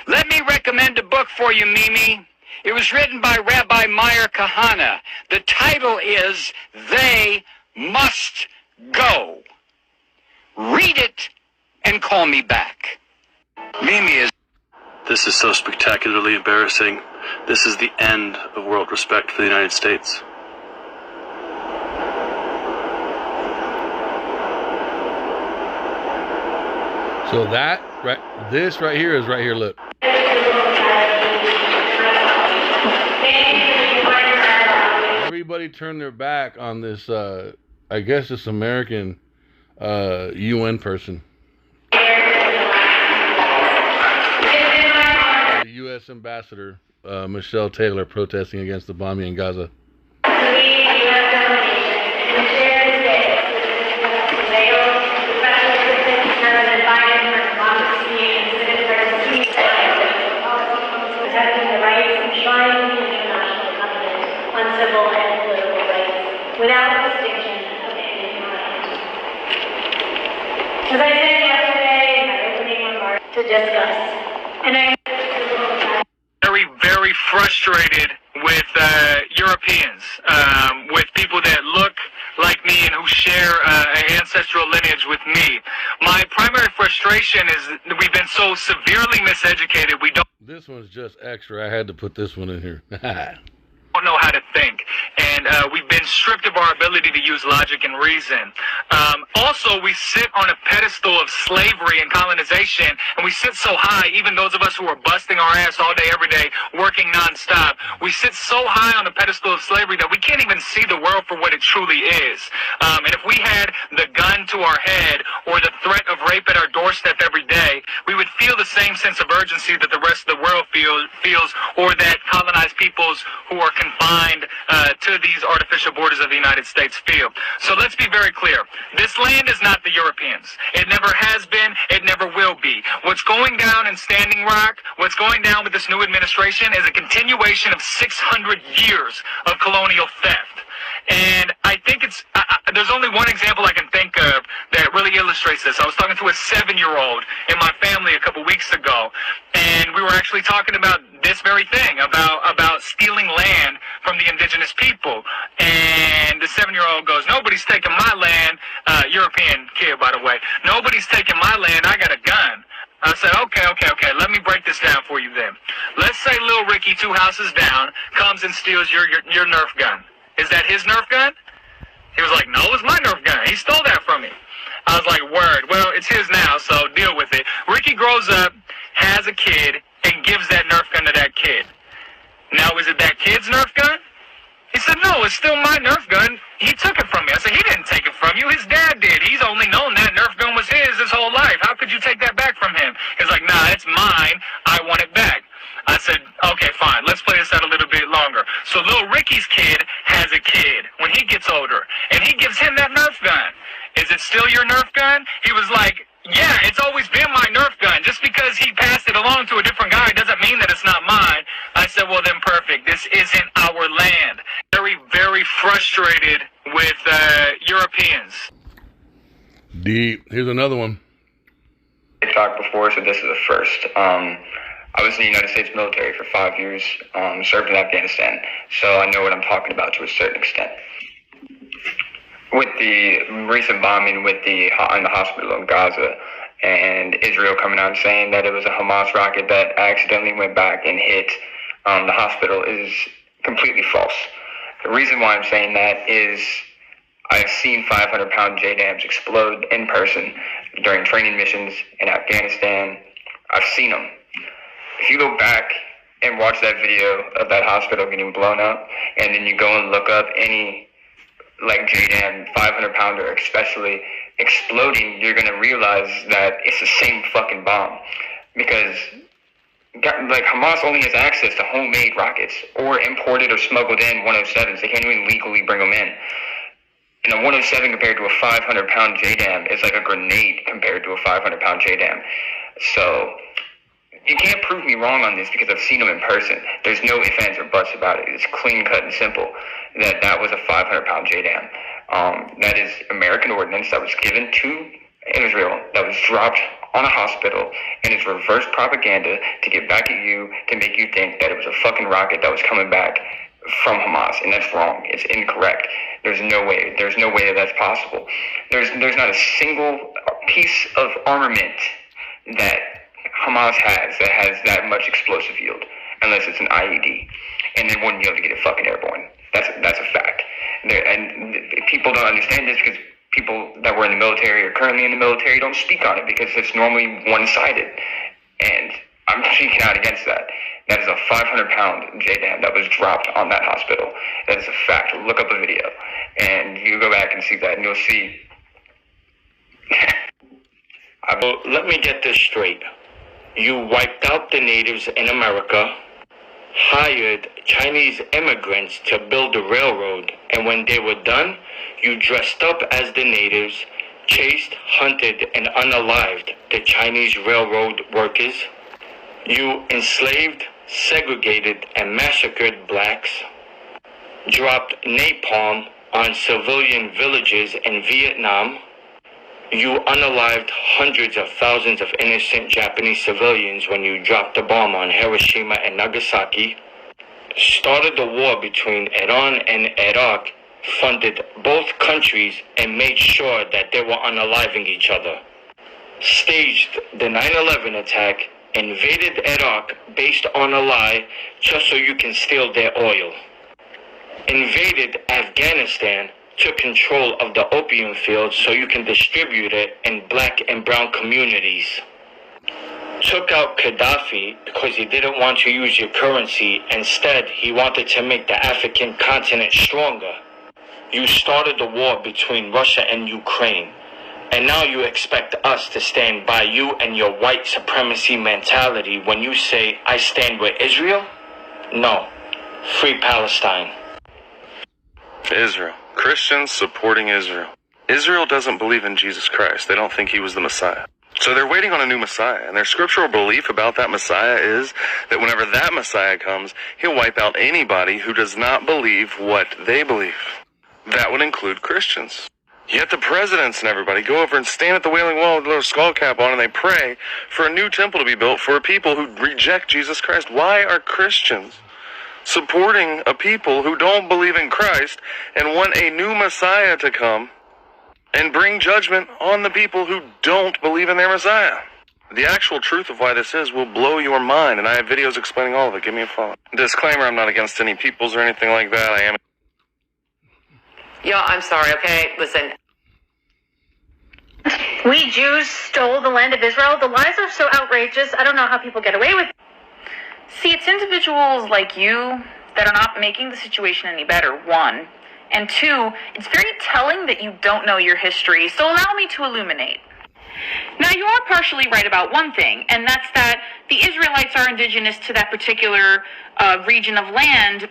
Let me recommend a book for you, Mimi. It was written by Rabbi Meir Kahana. The title is They Must Go. Read it and call me back. Mimi is... This is so spectacularly embarrassing. This is the end of world respect for the United States. So this right here is right here, look. Everybody turned their back on this, I guess this American UN person. The U.S. ambassador, Michelle Taylor, protesting against the bombing in Gaza. Without distinction of any kind. As I said yesterday in my opening remarks, to discuss, and I'm very, very frustrated with Europeans. with people that look like me and who share an ancestral lineage with me. My primary frustration is we've been so severely miseducated, we don't. This one's just extra. I had to put this one in here. Don't know how to think, and we've been stripped of our ability to use logic and reason. Also, we sit on a pedestal of slavery and colonization, and we sit so high, even those of us who are busting our ass all day, every day, working nonstop, we sit so high on the pedestal of slavery that we can't even see the world for what it truly is. And if we had the gun to our head or the threat of rape at our doorstep every day, we would feel the same sense of urgency that the rest of the world feels, or that colonized peoples who are confined to these artificial borders of the United States feel. So let's be very clear. This land is not the Europeans. It never has been. It never will be. What's going down in Standing Rock, what's going down with this new administration is a continuation of 600 years of colonial theft. And I think there's only one example I can think of that really illustrates this. I was talking to a 7-year-old in my family a couple weeks ago, and we were actually talking about this very thing, about stealing land from the indigenous people. And the 7-year-old goes, "Nobody's taking my land," European kid, by the way, "Nobody's taking my land, I got a gun." I said, okay, let me break this down for you then. Let's say little Ricky, 2 houses down, comes and steals your Nerf gun. Is that his Nerf gun? He was like, "No, it's my Nerf gun. He stole that from me." I was like, "Word. Well, it's his now, so deal with it." Ricky grows up, has a kid, and gives that Nerf gun to that kid. Now, is it that kid's Nerf gun? He said, "No, it's still my Nerf gun. He took it from me." I said, "He didn't take it from you. His dad did. He's only known that Nerf gun was his whole life. How could you take that back from him?" He's like, "Nah, it's mine. I want it back." I said, "Okay, fine. Let's play this out a little bit longer." So little Ricky's kid has a kid when he gets older, and he gives him that Nerf gun. "Is it still your Nerf gun?" He was like, "Yeah, it's always been my Nerf gun. Just because he passed it along to a different guy doesn't mean that it's not mine." I said, "Well, then perfect. This isn't our land." Very, very frustrated with Europeans. Deep. Here's another one. I talked before, so this is the first. I was in the United States military for 5 years, served in Afghanistan, so I know what I'm talking about to a certain extent. With the recent bombing in the hospital in Gaza, and Israel coming out and saying that it was a Hamas rocket that accidentally went back and hit the hospital is completely false. The reason why I'm saying that is I've seen 500-pound JDAMs explode in person during training missions in Afghanistan. I've seen them. If you go back and watch that video of that hospital getting blown up, and then you go and look up any like JDAM 500-pounder especially exploding, you're going to realize that it's the same fucking bomb. Because like Hamas only has access to homemade rockets or imported or smuggled in 107s. They can't even legally bring them in. And a 107 compared to a 500-pound JDAM is like a grenade compared to a 500-pound JDAM. So you can't prove me wrong on this because I've seen them in person. There's no ifs, ands, or buts about it. It's clean cut and simple that was a 500-pound JDAM. That is American ordnance that was given to Israel, that was dropped on a hospital, and it's reverse propaganda to get back at you, to make you think that it was a fucking rocket that was coming back from Hamas, and that's wrong. It's incorrect. There's no way that that's possible. There's not a single piece of armament that Hamas has that has that much explosive yield, unless it's an IED, and they wouldn't be able to get it fucking airborne. That's a fact. And people don't understand this because people that were in the military or currently in the military don't speak on it because it's normally one-sided. And I'm speaking out against that. That is a 500-pound JDAM that was dropped on that hospital. That is a fact. Look up a video, and you go back and see that, and you'll see. Well, let me get this straight. You wiped out the natives in America, hired Chinese immigrants to build a railroad, and when they were done, you dressed up as the natives, chased, hunted, and unalived the Chinese railroad workers. You enslaved, segregated, and massacred blacks, dropped napalm on civilian villages in Vietnam. You unalived hundreds of thousands of innocent Japanese civilians when you dropped a bomb on Hiroshima and Nagasaki. started the war between Iran and Iraq, funded both countries, and made sure that they were unaliving each other. Staged the 9/11 attack, invaded Iraq based on a lie just so you can steal their oil. Invaded Afghanistan, took control of the opium fields so you can distribute it in black and brown communities. Took out Gaddafi because he didn't want to use your currency. Instead, he wanted to make the African continent stronger. You started the war between Russia and Ukraine. And now you expect us to stand by you and your white supremacy mentality when you say, I stand with Israel? No. Free Palestine. Israel. Christians supporting Israel. Israel doesn't believe in Jesus Christ. They don't think he was the Messiah. So they're waiting on a new Messiah, and their scriptural belief about that Messiah is that whenever that Messiah comes, he'll wipe out anybody who does not believe what they believe. That would include Christians. Yet the presidents and everybody go over and stand at the Wailing Wall with a little skull cap on, and they pray for a new temple to be built for a people who reject Jesus Christ. Why are Christians supporting a people who don't believe in Christ and want a new Messiah to come and bring judgment on the people who don't believe in their Messiah? The actual truth of why this is will blow your mind, and I have videos explaining all of it. Give me a follow. Disclaimer, I'm not against any peoples or anything like that. I am. Yo, I'm sorry, okay? Listen. We Jews stole the land of Israel. The lies are so outrageous. I don't know how people get away with it. See, it's individuals like you that are not making the situation any better, one. And two, it's very telling that you don't know your history, so allow me to illuminate. Now, you are partially right about one thing, and that's that the Israelites are indigenous to that particular region of land.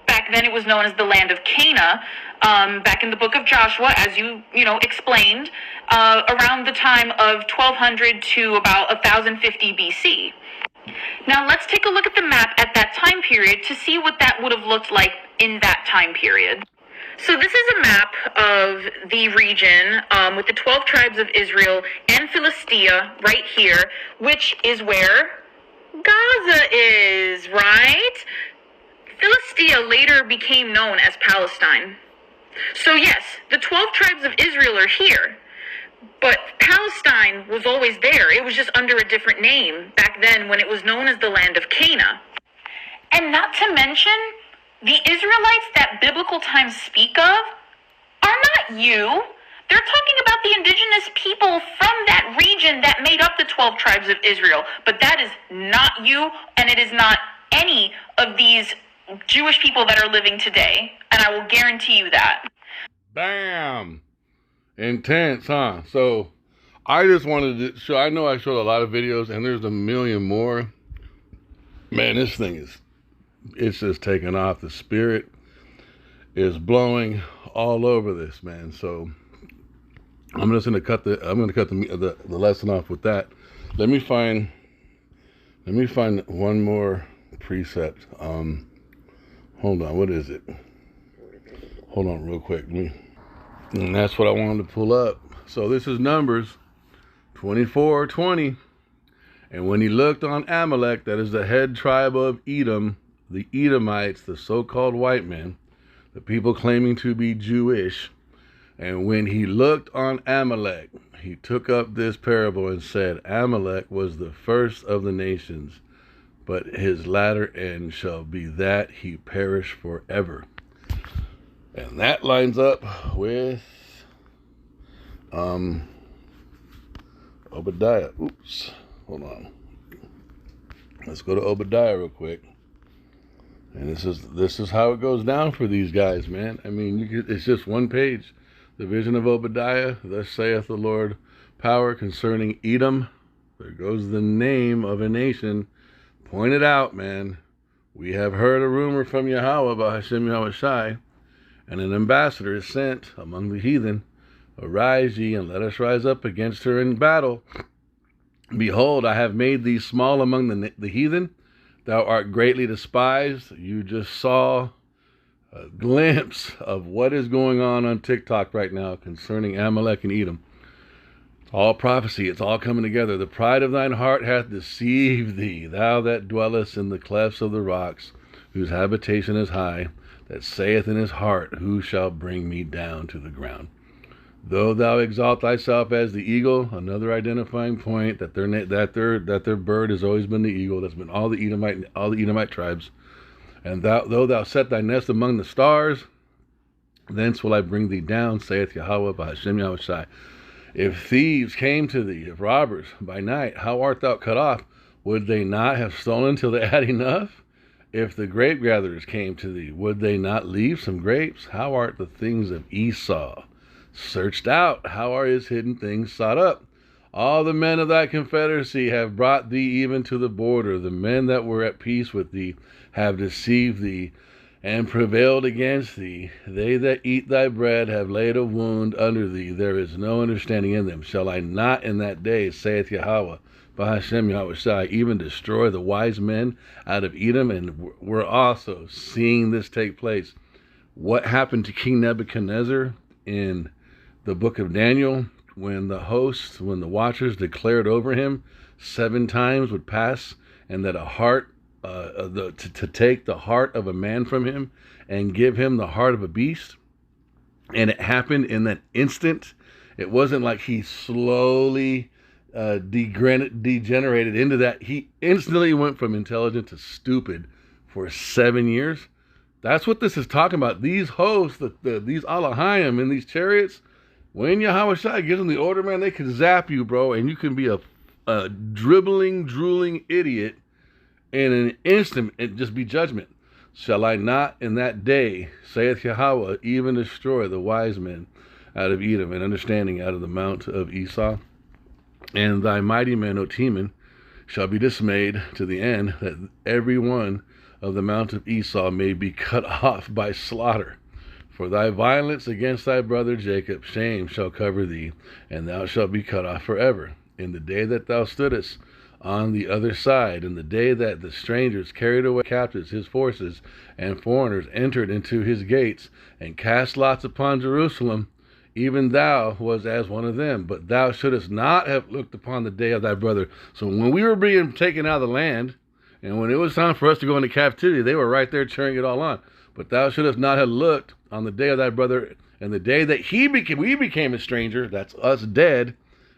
Back then it was known as the land of Canaan. Back in the book of Joshua, as you explained, around the time of 1200 to about 1050 BC. Now, let's take a look at the map at that time period to see what that would have looked like in that time period. So this is a map of the region with the 12 tribes of Israel and Philistia right here, which is where Gaza is, right? Philistia later became known as Palestine. So yes, the 12 tribes of Israel are here. But Palestine was always there. It was just under a different name back then when it was known as the land of Canaan. And not to mention, the Israelites that biblical times speak of are not you. They're talking about the indigenous people from that region that made up the 12 tribes of Israel. But that is not you, and it is not any of these Jewish people that are living today. And I will guarantee you that. Bam! Intense, huh? So I just wanted to show, I know I showed a lot of videos and there's a million more. Man, this thing it's just taking off. The spirit is blowing all over this, man. So I'm just gonna cut the lesson off with that. Let me find one more precept. Hold on, what is it? Hold on real quick. And that's what I wanted to pull up. So this is Numbers 24:20. And when he looked on Amalek, that is the head tribe of Edom, the Edomites, the so-called white men, the people claiming to be Jewish. And when he looked on Amalek, he took up this parable and said, Amalek was the first of the nations, but his latter end shall be that he perish forever. And that lines up with Obadiah. Oops, hold on. Let's go to Obadiah real quick. And this is how it goes down for these guys, man. I mean, it's just one page. The vision of Obadiah, thus saith the Lord, power concerning Edom. There goes the name of a nation. Point it out, man. We have heard a rumor from Yahweh about Hashem Yahushai, and an ambassador is sent among the heathen. Arise ye, and let us rise up against her in battle. Behold, I have made thee small among the heathen. Thou art greatly despised. You just saw a glimpse of what is going on TikTok right now concerning Amalek and Edom. It's all prophecy. It's all coming together. The pride of thine heart hath deceived thee, thou that dwellest in the clefts of the rocks, whose habitation is high, that saith in his heart, who shall bring me down to the ground? Though thou exalt thyself as the eagle, another identifying point that their bird has always been the eagle. That's been all the Edomite tribes. And though thou set thy nest among the stars, thence will I bring thee down, saith Yahweh, B'Hashem Yahushai. If thieves came to thee, if robbers by night, how art thou cut off? Would they not have stolen till they had enough? If the grape gatherers came to thee, would they not leave some grapes? How art the things of Esau searched out? How are his hidden things sought up? All the men of thy confederacy have brought thee even to the border. The men that were at peace with thee have deceived thee and prevailed against thee. They that eat thy bread have laid a wound under thee. There is no understanding in them. Shall I not in that day, saith Yahweh, B'Hashem Yahushai, even destroy the wise men out of Edom? And we're also seeing this take place. What happened to King Nebuchadnezzar in the book of Daniel, when the watchers declared over him 7 times would pass, and that to take the heart of a man from him and give him the heart of a beast. And it happened in that instant. It wasn't like he slowly degenerated into that. He instantly went from intelligent to stupid for 7 years. That's what this is talking about. These hosts, these Alahayim in these chariots, when Yahweh Shai gives them the order, man, they can zap you, bro, and you can be a dribbling, drooling idiot in an instant and just be judgment. Shall I not in that day, saith Yahweh, even destroy the wise men out of Edom and understanding out of the mount of Esau? And thy mighty men, O Teman, shall be dismayed to the end, that every one of the mount of Esau may be cut off by slaughter. For thy violence against thy brother Jacob, shame shall cover thee, and thou shalt be cut off forever. In the day that thou stoodest on the other side, in the day that the strangers carried away captives, his forces and foreigners entered into his gates, and cast lots upon Jerusalem, even thou was as one of them, but thou shouldest not have looked upon the day of thy brother. So when we were being taken out of the land, and when it was time for us to go into captivity, they were right there cheering it all on. But thou shouldest not have looked on the day of thy brother, and the day that we became a stranger, that's us dead,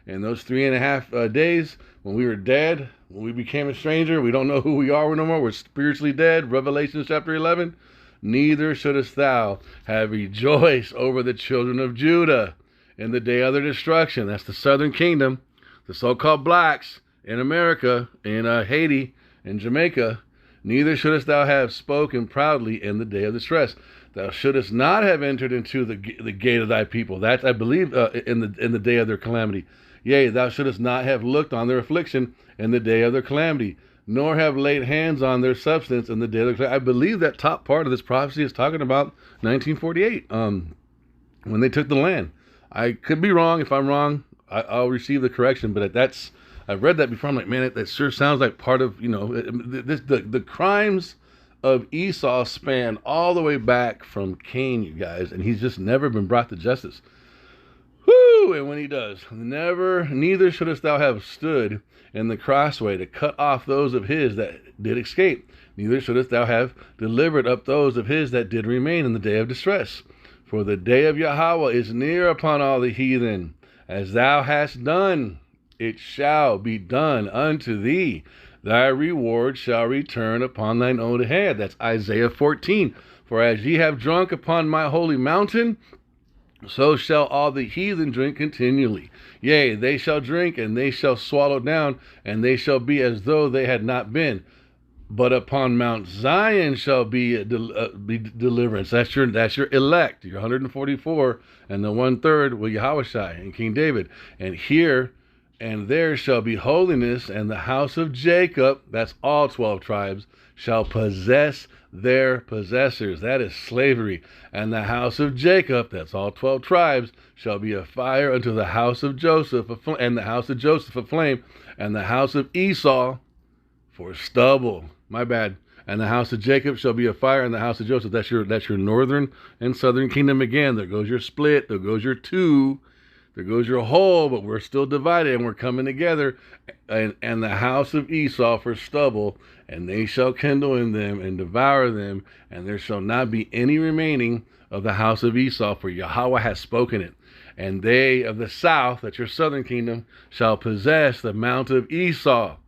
and those 3.5 days when we were dead, when we became a stranger, we don't know who we are no more, we're spiritually dead, Revelation chapter 11. Neither shouldest thou have rejoiced over the children of Judah in the day of their destruction. That's the southern kingdom, the so-called blacks in America, in Haiti, in Jamaica. Neither shouldest thou have spoken proudly in the day of distress. Thou shouldest not have entered into the gate of thy people. That's, I believe, in the day of their calamity. Yea, thou shouldest not have looked on their affliction in the day of their calamity, nor have laid hands on their substance in the day of their calamity. I believe that top part of this prophecy is talking about 1948, when they took the land. I could be wrong. If I'm wrong, I'll receive the correction. But I've read that before. I'm like, man, that sure sounds like part of, the crimes of Esau span all the way back from Cain, you guys, and he's just never been brought to justice. Whoo! And when he does, neither shouldest thou have stood in the crossway to cut off those of his that did escape. Neither shouldest thou have delivered up those of his that did remain in the day of distress. For the day of Yahweh is near upon all the heathen. As thou hast done, it shall be done unto thee. Thy reward shall return upon thine own head. That's Isaiah 14. For as ye have drunk upon my holy mountain, so shall all the heathen drink continually. Yea, they shall drink, and they shall swallow down, and they shall be as though they had not been. But upon Mount Zion shall be deliverance. That's your elect, your 144, and the 1/3 with Yahushai and King David. And here and there shall be holiness, and the house of Jacob, that's all 12 tribes, shall possess their possessors. That is slavery. And the house of Jacob, that's all 12 tribes, shall be a fire unto the house of Joseph, and the house of Joseph a flame, and the house of Esau for stubble. My bad. And the house of Jacob shall be a fire, and the house of Joseph. That's your northern and southern kingdom again. There goes your split. There goes your two. There goes your whole, but we're still divided, and we're coming together. And the house of Esau for stubble, and they shall kindle in them and devour them, and there shall not be any remaining of the house of Esau, for Yahweh has spoken it. And they of the south, that's your southern kingdom, shall possess the mount of Esau.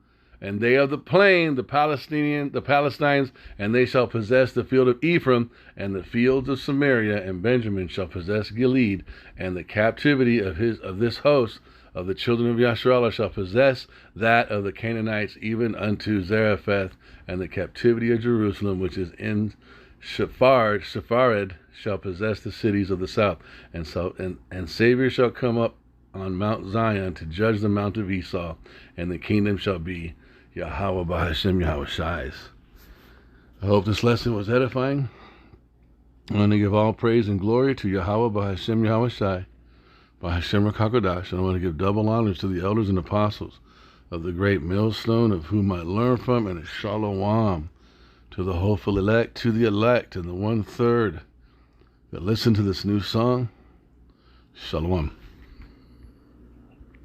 And they of the plain, the Palestinians, and they shall possess the field of Ephraim, and the fields of Samaria, and Benjamin shall possess Gilead, and the captivity of this host of the children of Yasharallah shall possess that of the Canaanites, even unto Zarephath, and the captivity of Jerusalem, which is in Sepharad, shall possess the cities of the south. And Savior shall come up on Mount Zion to judge the mount of Esau, and the kingdom shall be Yahweh B'Hashem Yahweh Shai's. I hope this lesson was edifying. I want to give all praise and glory to Yahweh B'Hashem Yahweh Shai, B'Hashem HaKadosh, and I want to give double honors to the elders and apostles of the great millstone, of whom I learn from, and a shalom to the hopeful elect, to the elect, and the 1/3 that listen to this new song. Shalom.